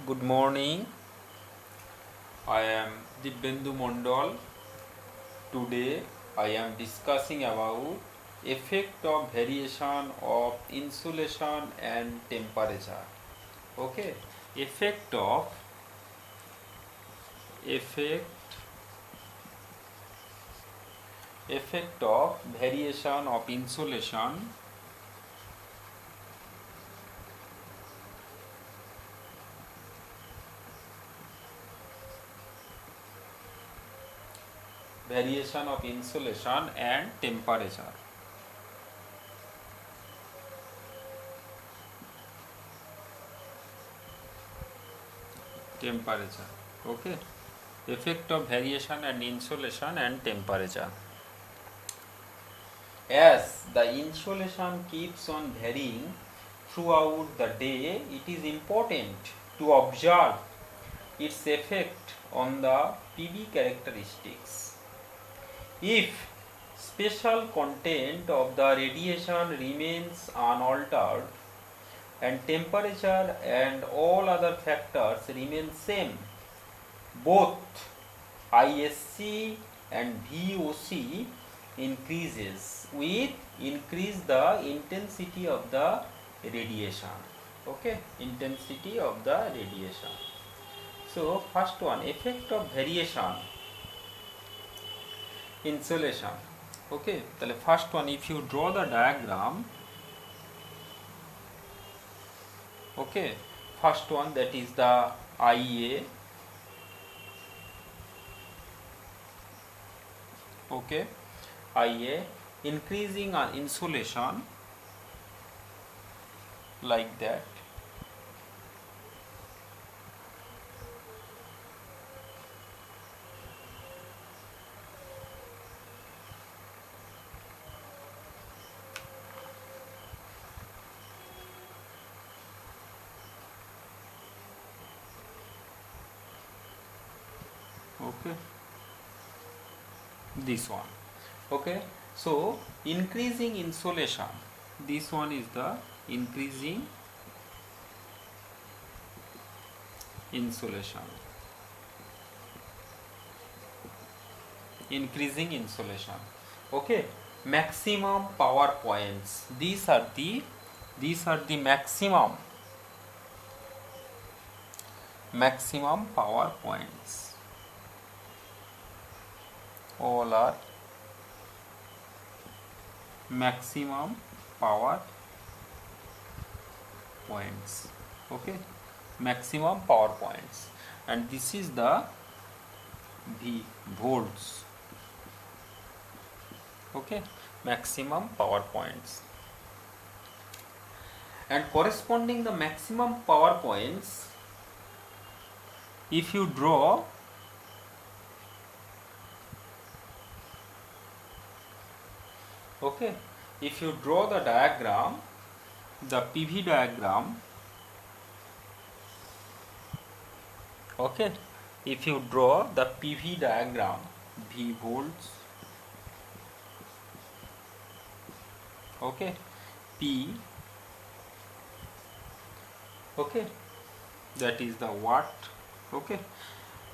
Good morning. I am Dibyendu Mondal. Today I am discussing about effect of variation of insolation and temperature. Okay, effect of effect effect of variation of insolation and temperature. Temperature. Okay, effect of variation and insolation and temperature. As the insolation keeps on varying throughout the day, it is important to observe its effect on the PV characteristics. If special content of the radiation remains unaltered and temperature and all other factors remain same, both ISC and VOC increases with increase the intensity of the radiation. Okay, intensity of the radiation. So first one, effect of variation insolation. Okay, তাহলে first one, if you draw the diagram, okay, first one, that is the IA. Okay, IA increasing insolation like that. Okay, this one. Okay, so increasing insolation, this one is the increasing insolation. Increasing insolation. Okay, maximum power points, these are the maximum power points, all are maximum power points. Okay, maximum power points, and this is the V volts. Okay, maximum power points, and corresponding the maximum power points, if you draw okay, if you draw the diagram, the PV diagram, okay, if you draw the PV diagram, V volts, okay, P, okay, that is the watt. Okay,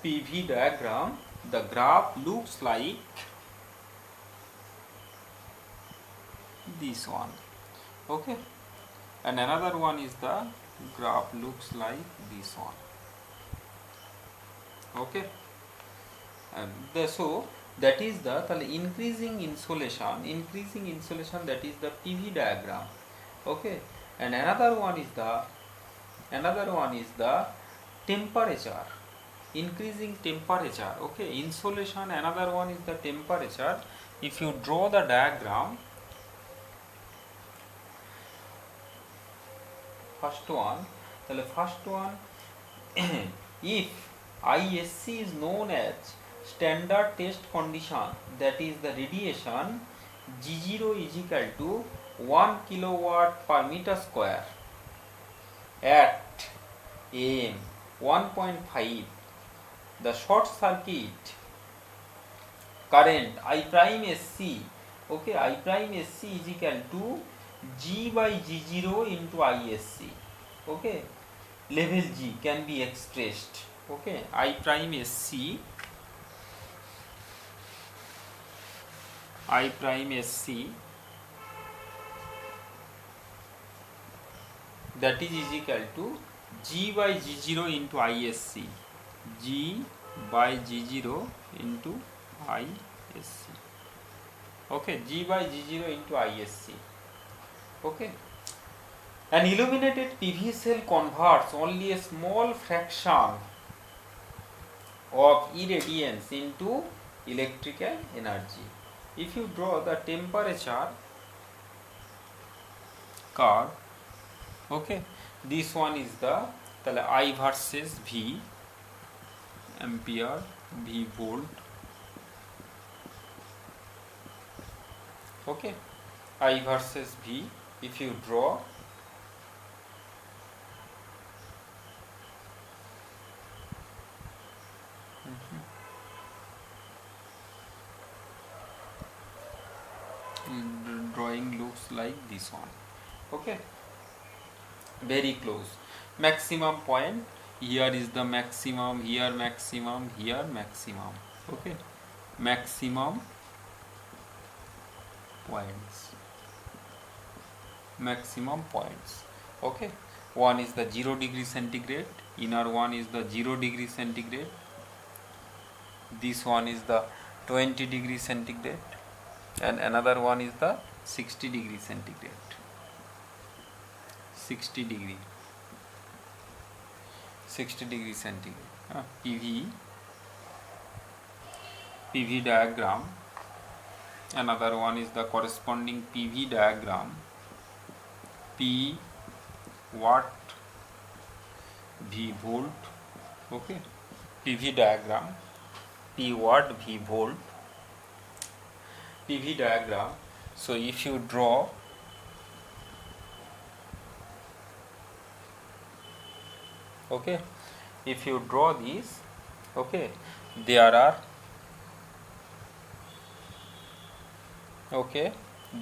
PV diagram, the graph looks like this one. Okay, and another one is the graph looks like this one. Okay, and so that is the increasing insolation, that is the PV diagram. Okay, and another one is the temperature, increasing temperature. Okay, insolation, another one is the temperature. If you draw the diagram, first one, if ISC is known as standard test condition, that is the radiation G0 is equal to 1 kilowatt per meter square at AM 1.5, the short circuit current I prime SC, okay, I prime SC is equal to G by G0 into ISC. Okay, level G can be expressed. Okay, I prime SC, I prime SC, that is equal to G by G0 into ISC, G by G0 into ISC. Okay, G by G0 into ISC. Okay, an illuminated PV cell converts only a small fraction of irradiance into electrical energy. If you draw the temperature curve, okay, this one is the I versus V, ampere, V volt. Okay, I versus V. If you draw, drawing looks like this one. Okay, very close. Maximum point, here is the maximum, here maximum, here maximum. Okay, maximum points, maximum points. Okay, one is the 0 degree centigrade, inner one is the 0 degree centigrade, this one is the 20 degree centigrade, and another one is the 60 degree centigrade. 60 degree centigrade. PV diagram. Another one is the corresponding PV diagram. P watt, V volt. Okay, PV diagram, P watt, V volt, PV diagram. So if you draw, okay, if you draw these, okay, there are, okay,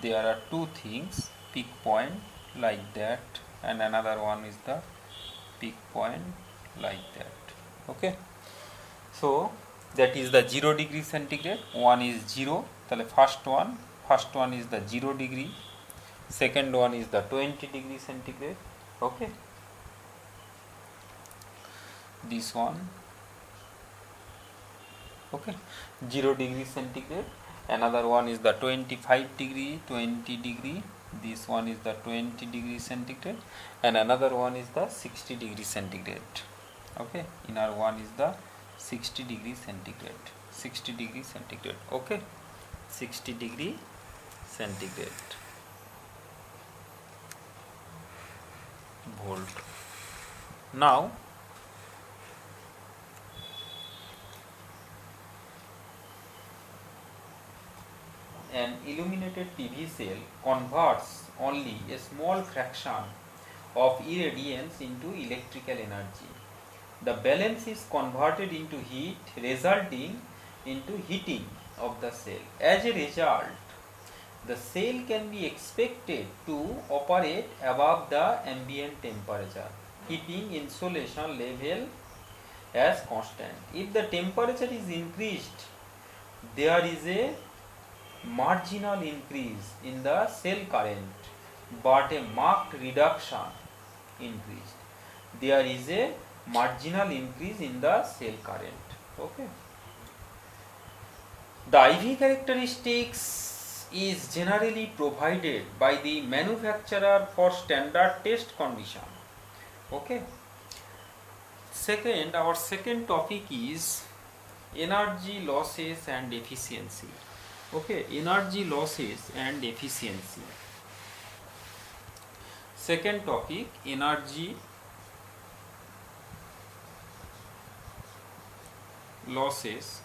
there are two things, peak point like that, and another one is the peak point like that. Okay, so that is the 0 degree centigrade, one is 0, the first one is the 0 degree, second one is the 20 degree centigrade. Okay, this one, okay, 0 degree centigrade, another one is the 25 degree, 20 degree, this one is the 20 degree centigrade, and another one is the 60 degree centigrade. Okay, inner one is the 60 degree centigrade, 60 degree centigrade. Okay, 60 degree centigrade volt. Now an illuminated PV cell converts only a small fraction of irradiance into electrical energy. The balance is converted into heat, resulting into heating of the cell. As a result, the cell can be expected to operate above the ambient temperature, keeping insolation level as constant. If the temperature is increased, there is a marginal increase in the cell current, but a marked reduction increased. There is a marginal increase in the cell current. Okay. The IV characteristics is generally provided by the manufacturer for standard test condition. Okay. Second, our second topic is energy losses and efficiency. Okay, energy losses and efficiency. Second topic, energy losses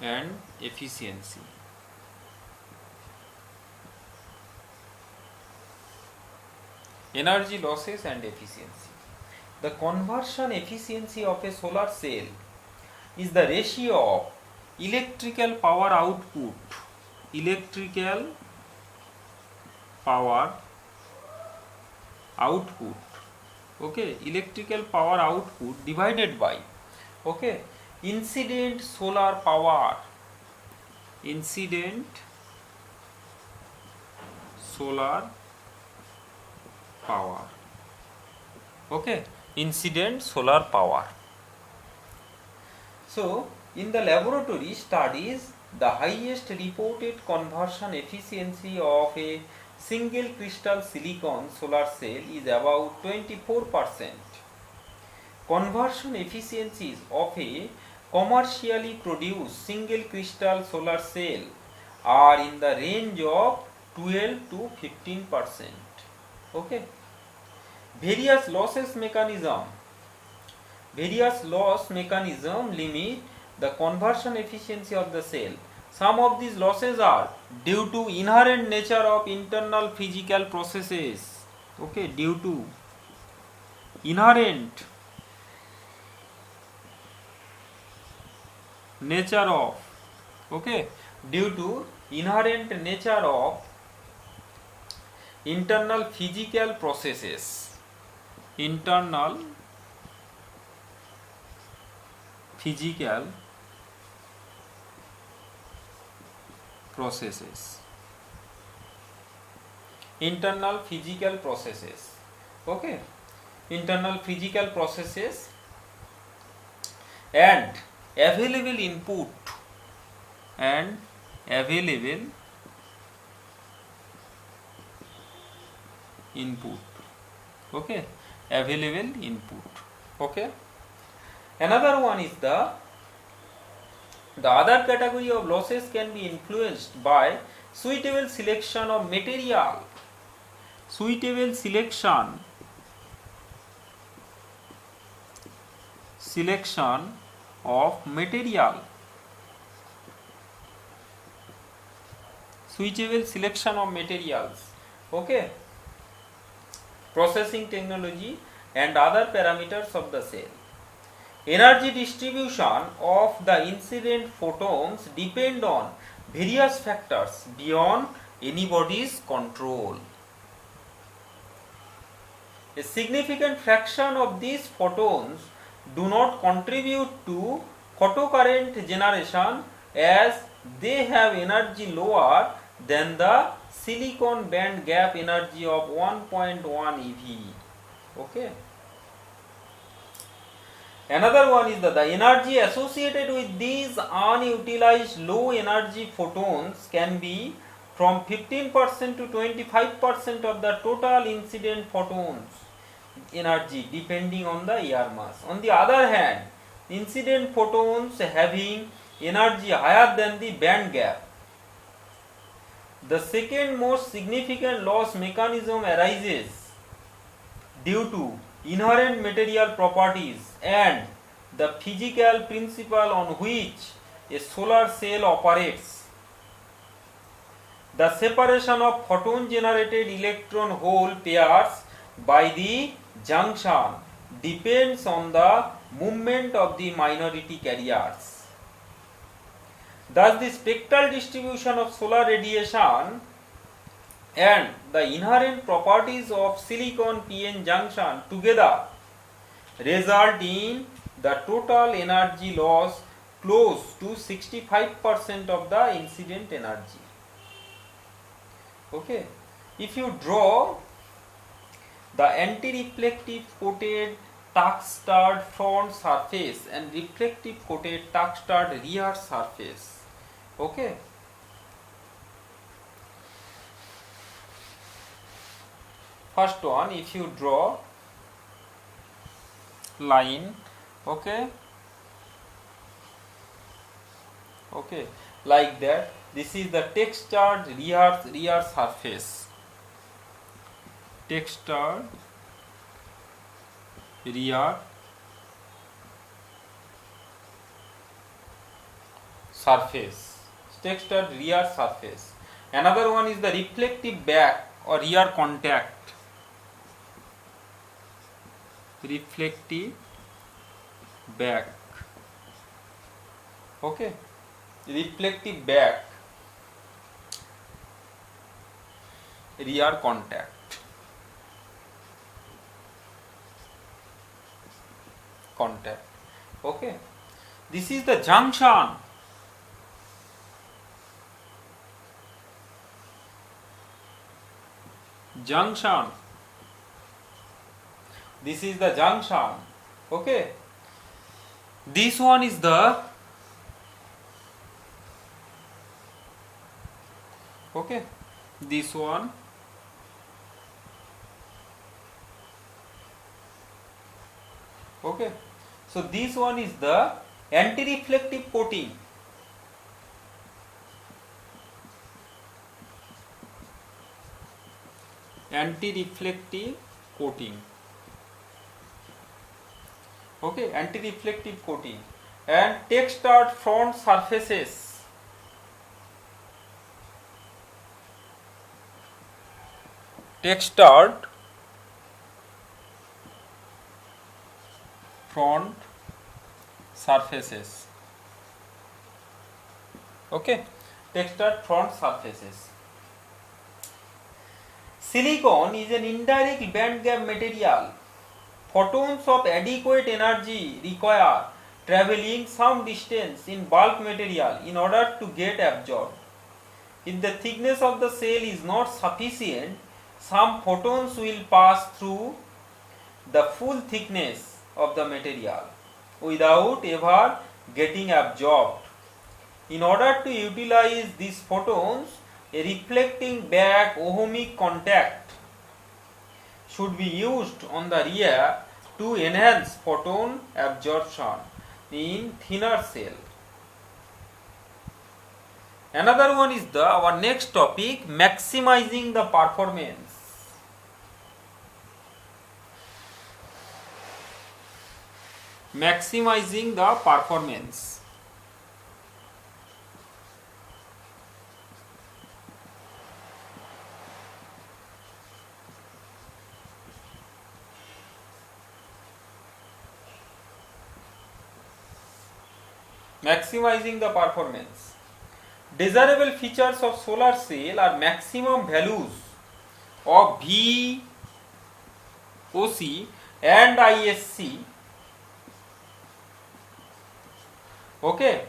and efficiency. Energy losses and efficiency. The conversion efficiency of a solar cell is the ratio of electrical power output, electrical power output, okay, electrical power output divided by, okay, incident solar power, incident solar power, okay, incident solar power. So in the laboratory studies, the highest reported conversion efficiency of a single crystal silicon solar cell is about 24%. Conversion efficiencies of a commercially produced single crystal solar cell are in the range of 12 to 15%. Okay. Various loss mechanism limit the conversion efficiency of the cell. Some of these losses are due to inherent nature of internal physical processes. Okay, due to inherent nature of, okay, due to inherent nature of internal physical processes, internal physical processes, internal physical processes, okay, internal physical processes and available input and available input, okay, available input, okay. Another one is the other category of losses can be influenced by suitable selection of material, suitable selection of material, suitable selection of materials, okay, processing technology and other parameters of the cell. Energy distribution of the incident photons depend on various factors beyond anybody's control. A significant fraction of these photons do not contribute to photocurrent generation as they have energy lower than the silicon band gap energy of 1.1 eV. Okay. Another one is that the energy associated with these unutilized low energy photons can be from 15% to 25% of the total incident photons energy depending on the air mass. On the other hand, incident photons having energy higher than the band gap. The second most significant loss mechanism arises due to inherent material properties and the physical principle on which a solar cell operates. The separation of photon generated electron hole pairs by the junction depends on the movement of the minority carriers. Thus, the spectral distribution of solar radiation and the inherent properties of silicon PN junction together result in the total energy loss close to 65% of the incident energy. Okay, if you draw the anti-reflective coated tuck-stirred front surface and reflective coated tuck-stirred rear surface, okay, first one, if you draw line, okay, like that, this is the textured rear surface, textured rear surface, textured rear surface. Another one is the reflective back or rear contact, reflective back, okay, reflective back rear contact. contact. Okay, this is the junction. Junction. This is the junction. Okay, this one is the okay, this one. Okay, so this one is the anti-reflective coating. Anti-reflective coating. Okay, anti-reflective coating and textured front surfaces. Textured front surfaces. Okay, textured front surfaces. Silicon is an indirect band gap material. Photons of adequate energy require traveling some distance in bulk material in order to get absorbed. If the thickness of the cell is not sufficient, some photons will pass through the full thickness of the material without ever getting absorbed. In order to utilize these photons, a reflecting back ohmic contact should be used on the rear to enhance photon absorption in thinner cell. Another one is our next topic, maximizing the performance. Maximizing the performance. Maximizing the performance. Desirable features of solar cell are maximum values of VOC and ISC. Okay,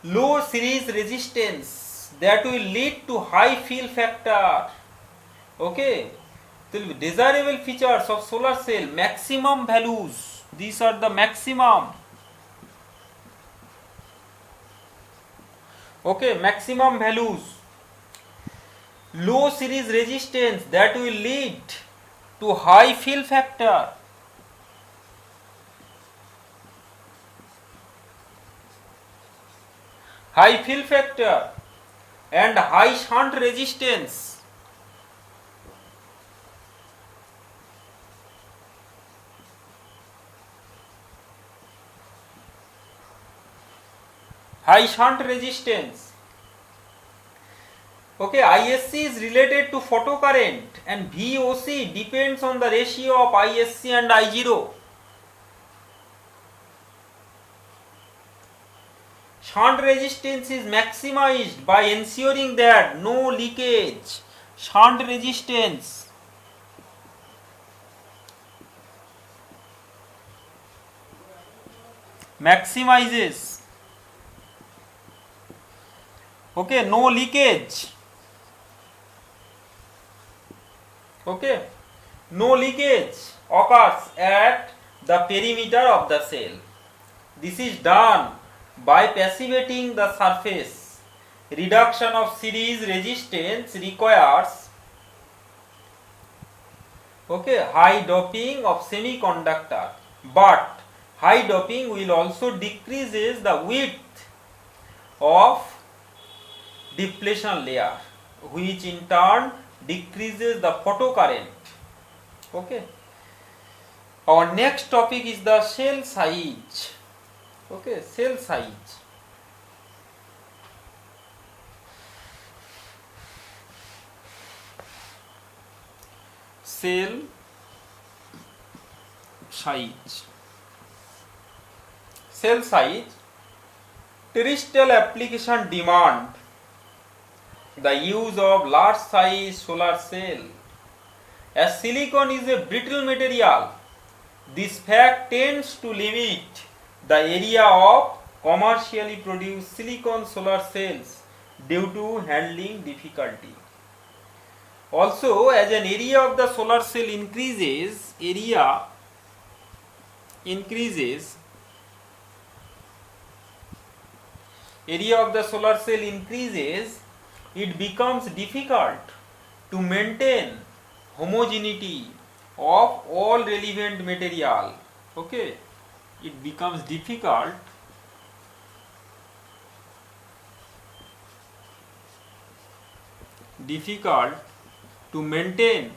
low series resistance that will lead to high fill factor. Okay, the desirable features of solar cell, maximum values. These are the maximum. Okay, maximum values. Low series resistance that will lead to high fill factor. High fill factor and high shunt resistance. High shunt resistance. Okay, ISC is related to photocurrent and VOC depends on the ratio of ISC and I0. Shunt resistance is maximized by ensuring that no leakage. Shunt resistance. Maximizes. Okay, no leakage. Okay, no leakage occurs at the perimeter of the cell. This is done by passivating the surface. Reduction of series resistance requires high doping of semiconductor, but high doping will also decreases the width of depletion layer, which in turn decreases the photocurrent. Okay, our next topic is the cell size. Okay, cell size. Cell size. Cell size. Terrestrial application demand the use of large size solar cell. As silicon is a brittle material, This fact tends to limit the area of commercially produced silicon solar cells due to handling difficulty. Also, as an area of the solar cell increases, area of the solar cell increases, it becomes difficult to maintain homogeneity of all relevant material. Okay, it becomes difficult to maintain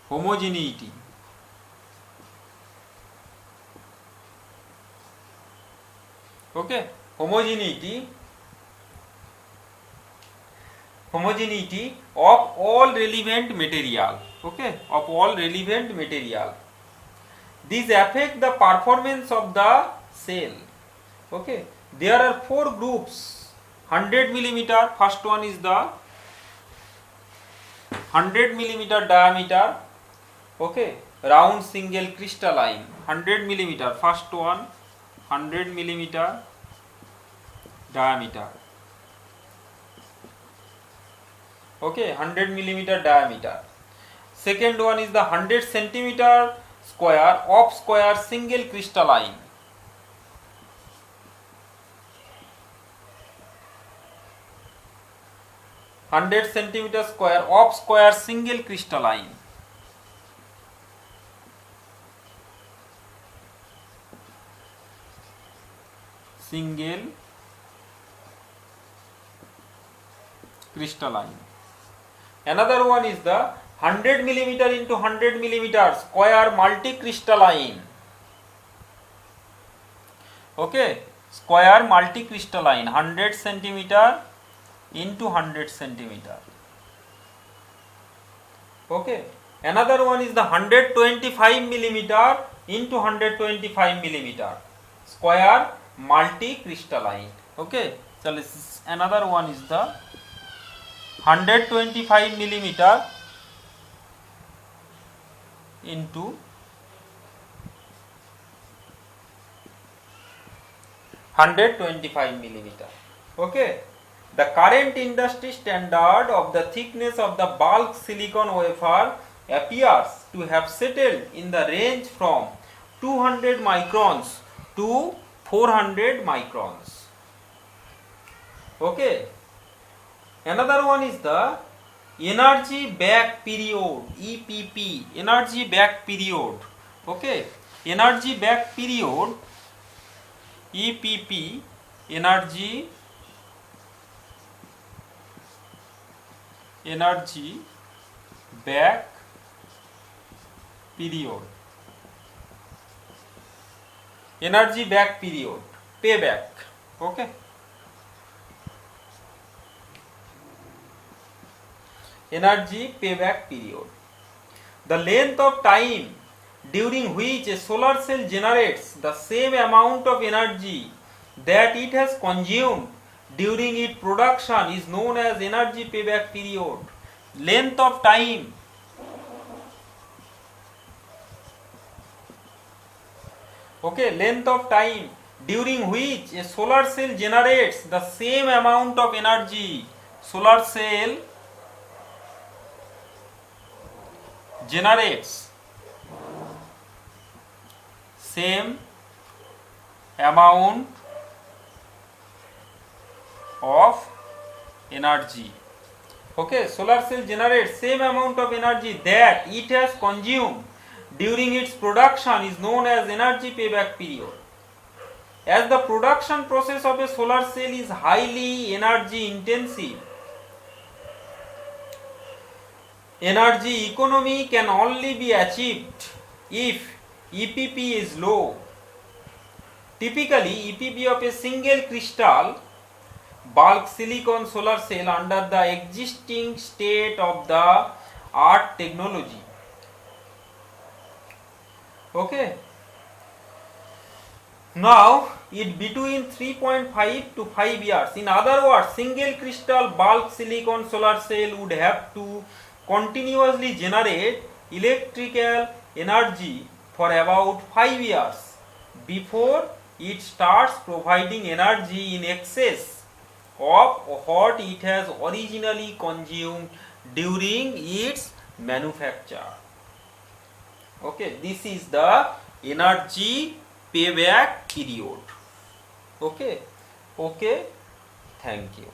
homogeneity. Okay, homogeneity of all relevant material. Okay, of all relevant material. These affect the performance of the cell. Okay, there are 4 groups. 100 millimeter, first one is the 100 millimeter diameter. Okay, round single crystalline. 100 millimeter, first one, 100 millimeter diameter. Okay, 100 millimeter diameter. Second one is the 100 centimeter square of square single crystalline. Hundred centimeter square of square single crystalline. Single crystalline. Another one is the 100 millimeter into 100 millimeter square multicrystalline. Okay, square multicrystalline, 100 centimeter into 100 centimeter. Okay, another one is the 125 millimeter into 125 millimeter square multicrystalline. Okay, so another one is the 125 millimeter into 125 millimeter. Okay, the current industry standard of the thickness of the bulk silicon wafer appears to have settled in the range from 200 microns to 400 microns. Okay, another one is the energy back period, EPP, energy back period. Okay, energy back period, EPP, energy back period. Energy back period, payback. Okay, energy payback period. The length of time during which a solar cell generates the same amount of energy that it has consumed during its production is known as energy payback period. Length of time. Okay, length of time during which a solar cell generates the same amount of energy. Solar cell generates same amount of energy. Okay, solar cell generates same amount of energy that it has consumed during its production is known as energy payback period. As the production process of a solar cell is highly energy intensive, energy economy can only be achieved if EPP is low. Typically, EPP of a single crystal bulk silicon solar cell under the existing state of the art technology. Okay. Now, it between 3.5 to 5 years. In other words, single crystal bulk silicon solar cell would have to continuously generate electrical energy for about 5 years before it starts providing energy in excess of what it has originally consumed during its manufacture. Okay, this is the energy payback period. Okay, thank you.